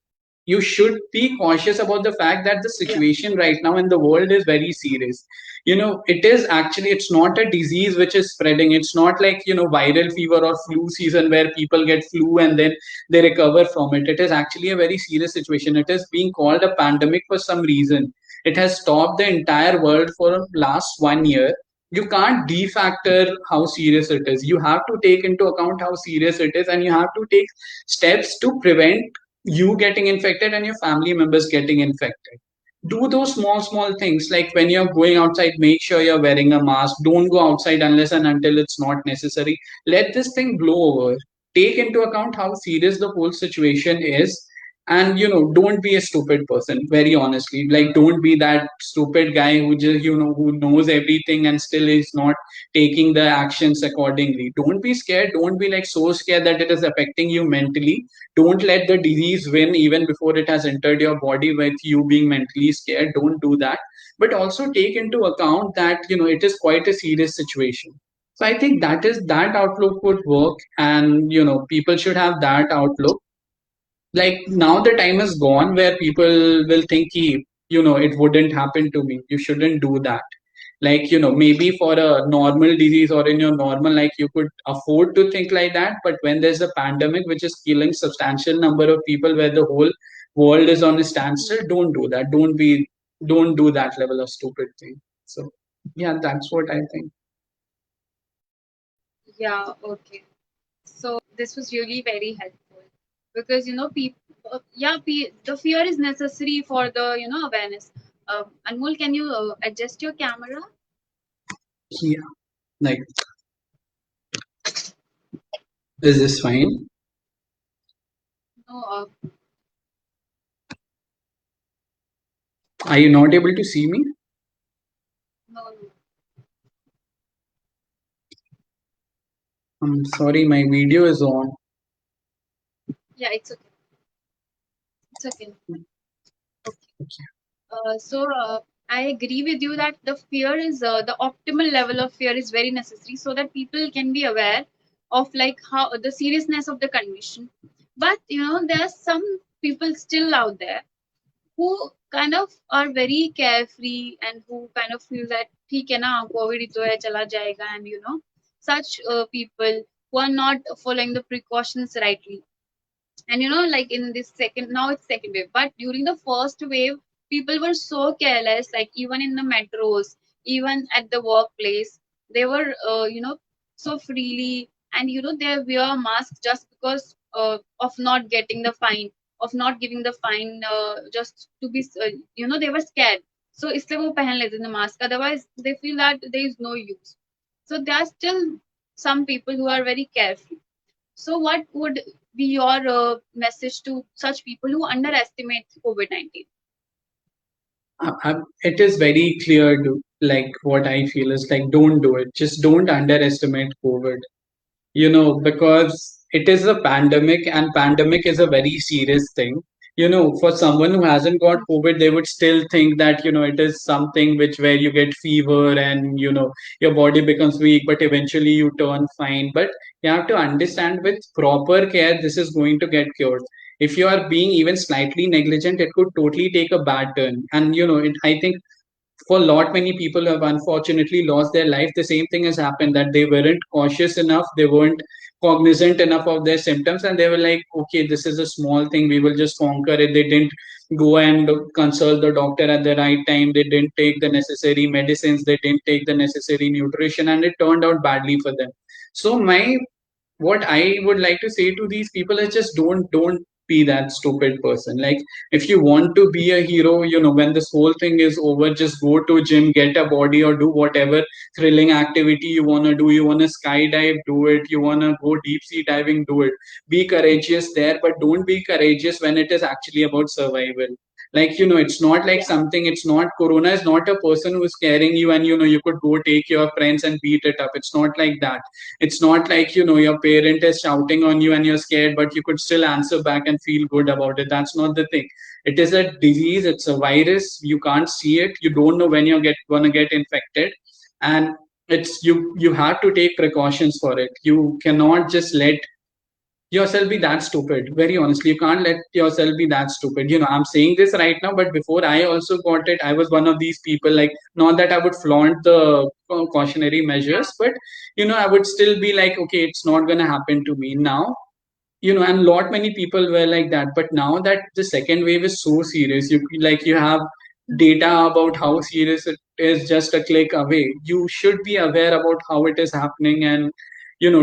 You should be cautious about the fact that the
Yeah.
situation right now in the world is very serious. It's not a disease which is spreading. It's not like, viral fever or flu season where people get flu and then they recover from it. It is actually a very serious situation. It is being called a pandemic for some reason. It has stopped the entire world for last 1 year you can't defactor how serious it is. You have to take into account how serious it is, and you have to take steps to prevent you getting infected and your family members getting infected. Do those small things, like when you're going outside, make sure you're wearing a mask. Don't go outside unless and until it's not necessary. Let this thing blow over. Take into account how serious the whole situation is, and don't be a stupid person, very honestly. Like, don't be that stupid guy who just who knows everything and still is not taking the actions accordingly. Don't be scared. Don't be like so scared that it is affecting you mentally. Don't let the disease win even before it has entered your body with you being mentally scared. Don't do that. But also take into account that it is quite a serious situation. So I think that outlook would work, and people should have that outlook. Like, now the time is gone where people will think, it wouldn't happen to me. You shouldn't do that. Like, maybe for a normal disease or in your normal life, you could afford to think like that. But when there's a pandemic which is killing substantial number of people, where the whole world is on a standstill, don't do that. Don't do that level of stupid thing. So yeah, that's what I think.
Yeah, okay. So this was really very helpful because people, yeah, the fear is necessary for the awareness. Anmol, can you adjust your camera?
Yeah, like, is this fine?
No,
Are you not able to see me?
no, no.
I'm sorry, my video is on.
Yeah, it's okay. It's okay. Okay.
Okay.
So I agree with you that the optimal level of fear is very necessary so that people can be aware of like how the seriousness of the condition. But there are some people still out there who kind of are very carefree and who kind of feel that ठीक है ना COVID ही तो है चला जाएगा, and such people who are not following the precautions rightly. And like in this second, now it's second wave, but during the first wave people were so careless, like even in the metros, even at the workplace, they were so freely, and they wear masks just because of not getting the fine, of not giving the fine, just to be they were scared, so इसलिए वो पहन लेते थे mask, otherwise they feel that there is no use. So there are still some people who are very carefree. So, what would be your message to such people who underestimate COVID-19?
It is very clear like, what I feel is like, don't do it. Just don't underestimate COVID. Because it is a pandemic, and pandemic is a very serious thing. For someone who hasn't got COVID, they would still think that it is something which, where you get fever and your body becomes weak, but eventually you turn fine. But you have to understand, with proper care, this is going to get cured. If you are being even slightly negligent, it could totally take a bad turn. And I think for a lot many people who have unfortunately lost their life, the same thing has happened, that they weren't cautious enough, they weren't cognizant enough of their symptoms, and they were like, okay, this is a small thing, we will just conquer it. They didn't go and consult the doctor at the right time, they didn't take the necessary medicines, they didn't take the necessary nutrition, and it turned out badly for them. So my what I would like to say to these people is, just don't be that stupid person. Like, if you want to be a hero, when this whole thing is over, just go to gym, get a body, or do whatever thrilling activity you want to do. You want to skydive, do it. You want to go deep sea diving, do it. Be courageous there, but don't be courageous when it is actually about survival. Like, it's not like something, it's not, corona is not a person who is scaring you and you could go take your friends and beat it up. It's not like that. It's not like your parent is shouting on you and you're scared, but you could still answer back and feel good about it. That's not the thing. It is a disease, it's a virus, you can't see it, you don't know when you're gonna get infected. And it's you have to take precautions for it. You cannot just let yourself be that stupid. Very honestly, you can't let yourself be that stupid. I'm saying this right now, but before I also got it, I was one of these people. Like, not that I would flaunt the cautionary measures, but I would still be like, okay, it's not going to happen to me now. And lot many people were like that. But now that the second wave is so serious, you have data about how serious it is just a click away. You should be aware about how it is happening, and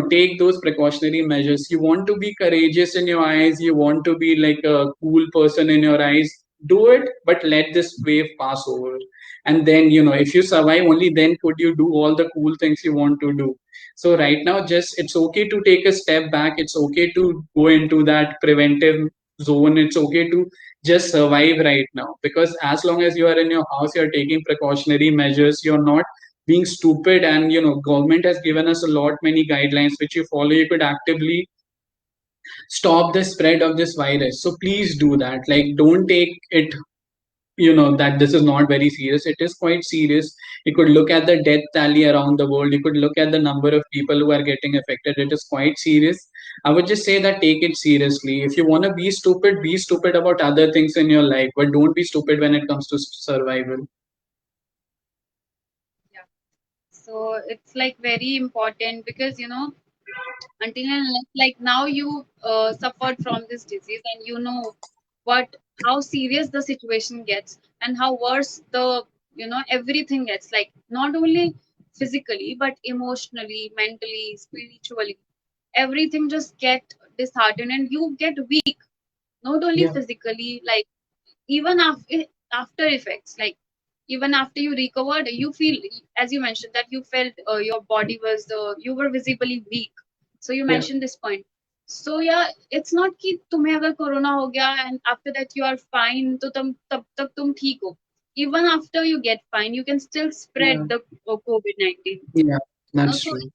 take those precautionary measures. You want to be courageous in your eyes, you want to be like a cool person in your eyes, do it, but let this wave pass over. And then, if you survive, only then could you do all the cool things you want to do. So right now, just it's okay to take a step back. It's okay to go into that preventive zone. It's okay to just survive right now, because as long as you are in your house, you're taking precautionary measures, you're not being stupid. And government has given us a lot many guidelines which you follow, you could actively stop the spread of this virus. So please do that. Like, don't take it, that this is not very serious. It is quite serious. You could look at the death tally around the world, you could look at the number of people who are getting affected. It is quite serious. I would just say that take it seriously. If you want to be stupid about other things in your life, but don't be stupid when it comes to survival.
Yeah. So it's like very important because until and unless, like now you suffered from this disease and you know what how serious the situation gets and how worse the everything gets, like not only physically but emotionally, mentally, spiritually, everything just get disheartened and you get weak, not only
Yeah,
physically, like even after effects, like even after you recovered you feel, as you mentioned, that you felt your body was you were visibly weak. So you
yeah,
mentioned this point. So yeah, it's not कि तुम्हें अगर corona हो गया and after that you are fine तो तुम तब तक तुम ठीक हो. Even after you get fine you can still
yeah,
spread the COVID-19.
yeah, that's
So
true.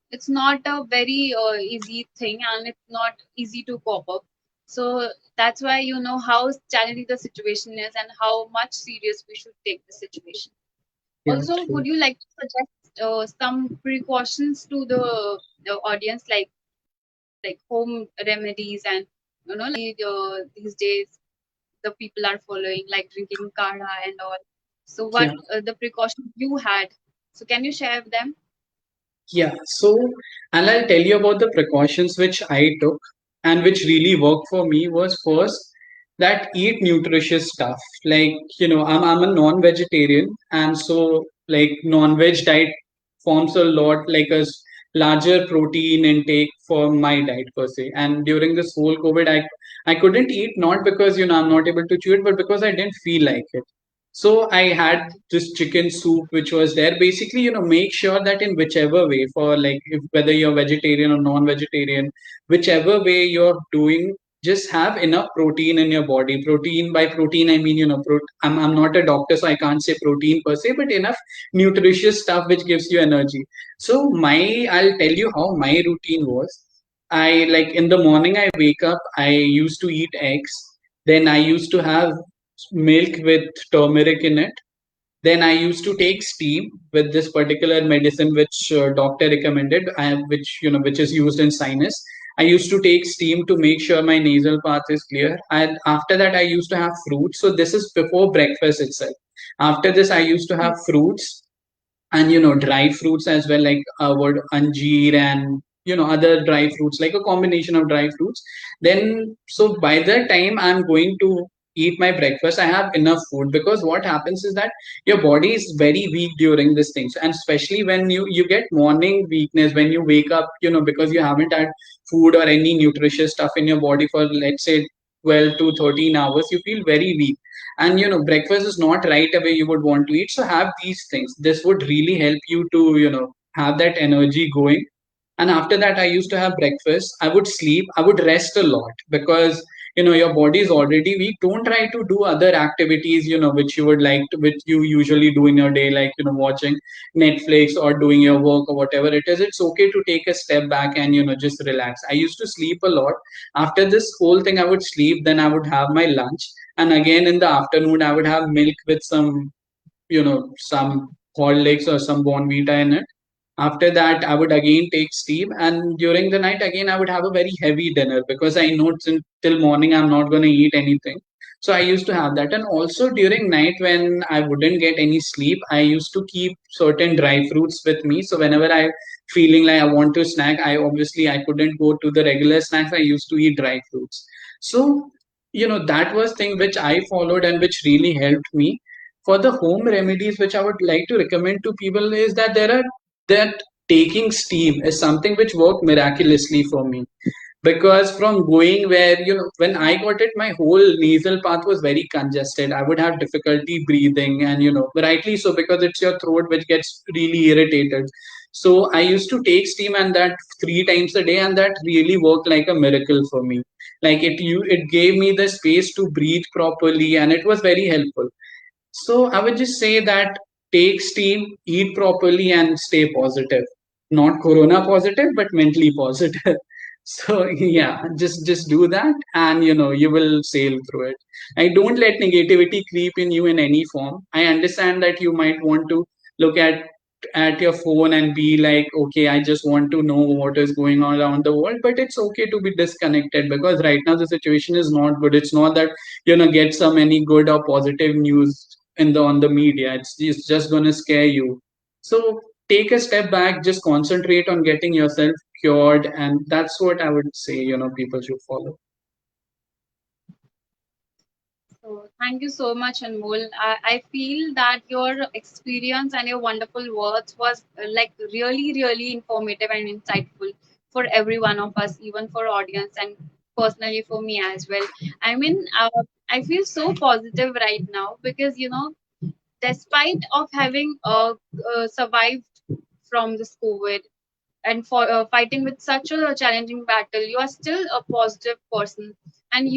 it's not a very easy thing and it's not easy to cope up. So that's why how challenging the situation is and how much serious we should take the situation.
Yeah,
Also,
true.
would you like to suggest some precautions to the audience, like home remedies and these days the people are following, like drinking kadha and all. So what
Yeah.
the precautions you had? So can you share them?
Yeah, so, and I'll tell you about the precautions which I took and which really worked for me. Was first that eat nutritious stuff. Like, I'm a non-vegetarian, and so like non-veg diet forms a lot like larger protein intake for my diet per se. And during this whole COVID, I couldn't eat, not because I'm not able to chew it, but because I didn't feel like it. So I had this chicken soup which was there. Basically, make sure that in whichever way, for like if, whether you're vegetarian or non-vegetarian, whichever way you're doing, just have enough protein in your body. Protein, by protein I mean, I'm not a doctor, so I can't say protein per se, but enough nutritious stuff which gives you energy. So I'll tell you how my routine was. I, like, in the morning I wake up, I used to eat eggs. Then I used to have milk with turmeric in it. Then I used to take steam with this particular medicine which doctor recommended, which which is used in sinus. I used to take steam to make sure my nasal path is clear. And after that, I used to have fruits. So this is before breakfast itself. After this, I used to have fruits, and dry fruits as well, like what, anjeer, and other dry fruits, like a combination of dry fruits. Then, so by the time I'm going to eat my breakfast, I have enough food, because what happens is that your body is very weak during this thing. And especially when you get morning weakness when you wake up, because you haven't had food or any nutritious stuff in your body for, let's say, 12 to 13 hours, you feel very weak. And breakfast is not right away you would want to eat. So have these things. This would really help you to have that energy going. And after that, I used to have breakfast, I would sleep, I would rest a lot, because your body is already weak. Don't try to do other activities which you would like to, which you usually do in your day, like watching Netflix or doing your work or whatever it is. It's okay to take a step back and just relax. I used to sleep a lot. After this whole thing, I would sleep, then I would have my lunch, and again in the afternoon I would have milk with some Horlicks or some Bonvita in it. After that, I would again take steam, and during the night, again, I would have a very heavy dinner, because I know till morning I'm not going to eat anything. So I used to have that. And also during night, when I wouldn't get any sleep, I used to keep certain dry fruits with me. So whenever I feeling like I want to snack, I couldn't go to the regular snacks. I used to eat dry fruits. So that was thing which I followed and which really helped me. for the home remedies, which I would like to recommend to people is that that taking steam is something which worked miraculously for me. Because from going where, when I got it, my whole nasal path was very congested. I would have difficulty breathing, and rightly so, because it's your throat which gets really irritated. So I used to take steam, and that 3 times a day, and that really worked like a miracle for me. Like it gave me the space to breathe properly, and it was very helpful. So I would just say that take steam, eat properly, and stay positive. Not corona positive, but mentally positive. So yeah, just do that, and you will sail through it. I don't let negativity creep in you in any form. I understand that you might want to look at your phone and be like, okay, I just want to know what is going on around the world, but it's okay to be disconnected, because right now the situation is not good. It's not that get some any good or positive news on the media. It's just going to scare you. So take a step back, just concentrate on getting yourself cured, and that's what I would say people should follow.
So thank you so much, Anmol. I feel that your experience and your wonderful words was like really, really informative and insightful for every one of us, even for audience and personally for me as well. I mean, I feel so positive right now because despite of having survived from this COVID and for fighting with such a challenging battle, you are still a positive person, and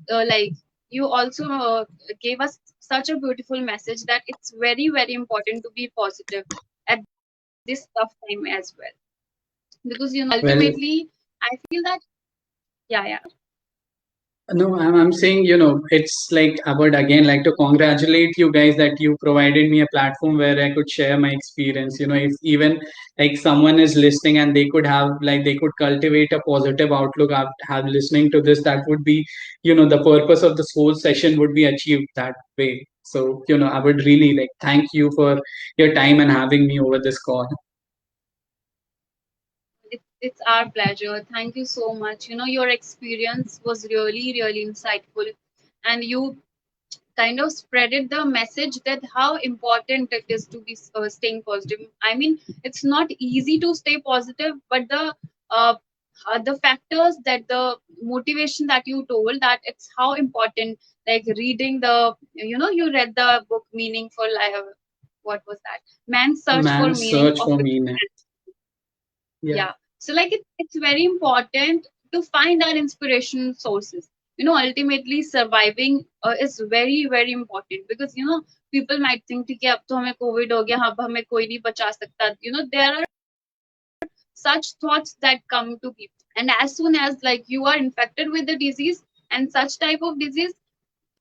like you also gave us such a beautiful message that it's very, very important to be positive at this tough time as well, because
Well,
ultimately I feel that, yeah, yeah.
no, I'm saying, it's like I would again like to congratulate you guys that you provided me a platform where I could share my experience. If even like someone is listening and they could cultivate a positive outlook, have listening to this, that would be, the purpose of this whole session would be achieved that way. So, I would really like thank you for your time and having me over this call.
It's our pleasure. Thank you so much. Your experience was really, really insightful, and you kind of spreaded the message that how important it is to be staying positive. I mean, it's not easy to stay positive, but uh, the factors that the motivation that you told, that it's how important, like reading you read the book Meaningful Life. What was that? Man's Search for
Man's
Meaning
search
of
for
Within.
meaning. Yeah.
Yeah, so like it's very important to find our inspiration sources. Ultimately surviving is very, very important, because people might think कि अब तो हमें Covid हो गया, अब हमें कोई नहीं बचा सकता. There are such thoughts that come to people, and as soon as like you are infected with the disease and such type of disease,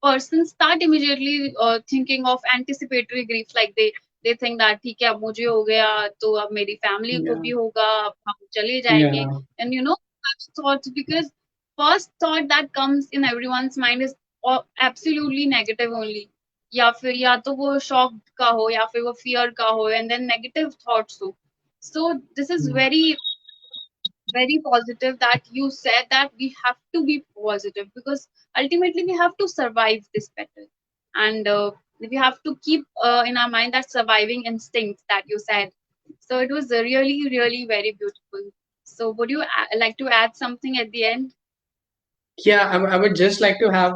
persons start immediately thinking of anticipatory grief, like they think that ठीक है अब मुझे हो गया तो अब मेरी family को
Yeah.
भी होगा, अब हम चले जाएंगे.
Yeah.
And such thoughts, because first thought that comes in everyone's mind is absolutely negative only. या फिर या तो वो शॉक का हो या फिर वो फियर का हो, and then negative thoughts हो. So this is
Mm.
very, very positive that you said that we have to be positive, because ultimately we have to survive this battle, and we have to keep in our mind that surviving instinct that you said. So it was really, really very beautiful. So would you like to add something at the end?
Yeah, I would just like to have,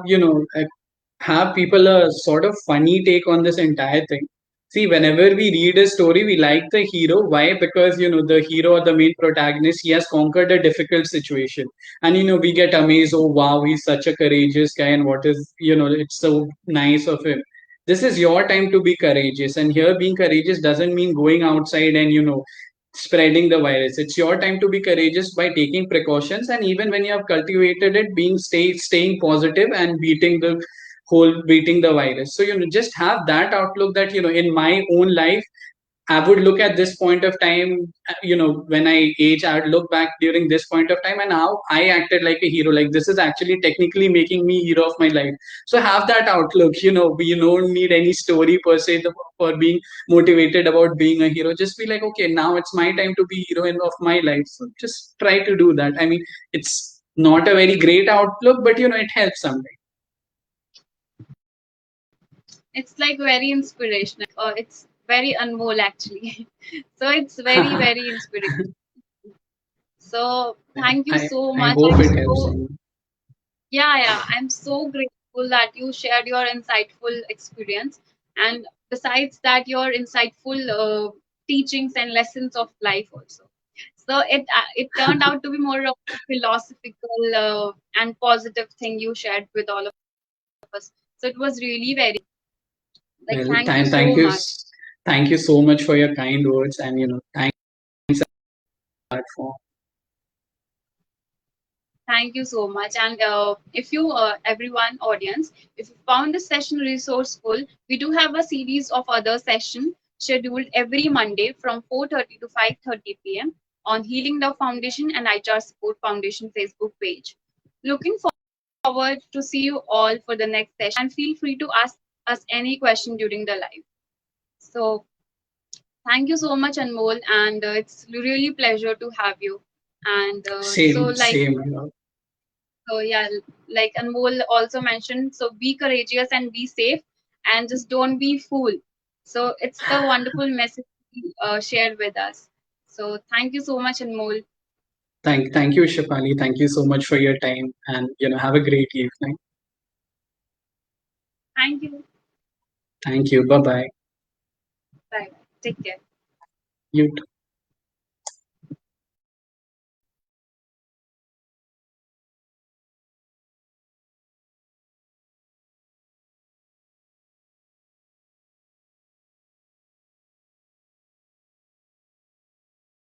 have people a sort of funny take on this entire thing. See, whenever we read a story, we like the hero. Why? Because, the hero or the main protagonist, he has conquered a difficult situation. And, we get amazed, oh, wow, he's such a courageous guy. And what is, it's so nice of him. This is your time to be courageous. And here, being courageous doesn't mean going outside and, spreading the virus. It's your time to be courageous by taking precautions, and even when you have cultivated it, staying positive and beating the virus. So just have that outlook that in my own life I would look at this point of time, when I age, I would look back during this point of time and how I acted like a hero. Like this is actually technically making me hero of my life. So have that outlook. You don't need any story per se for being motivated about being a hero. Just be like, okay, now it's my time to be hero of my life. So just try to do that. I mean, it's not a very great outlook, but it helps sometimes.
It's like very inspirational. It's very Anmol actually. So it's very, very inspirational. So thank you
I
so
I
much.
hope
I'm
it helps
so,
anyone.
yeah, yeah. I'm so grateful that you shared your insightful experience. And besides that, your insightful teachings and lessons of life also. So it turned out to be more of a philosophical and positive thing you shared with all of us. So it was really very like
Well,
thank you
thank
so
you,
much.
thank you so much for your kind words, and thanks for
Thank you so much. And if you, everyone, audience, if you found this session resourceful, we do have a series of other sessions scheduled every Monday from 4:30 to 5:30 p.m. on Healing the Foundation and HR Support Foundation Facebook page. Looking forward to see you all for the next session and feel free to ask us any question during the live. So thank you so much, Anmol, and it's really pleasure to have you. And so
same
like
same.
So yeah, like Anmol also mentioned, so be courageous and be safe, and just don't be fool. So it's the wonderful message you, shared with us. So thank you so much, Anmol.
Thank you, Shapali. Thank you so much for your time, and have a great evening.
Thank you.
Thank you. Bye bye.
Bye. Take care.
You too.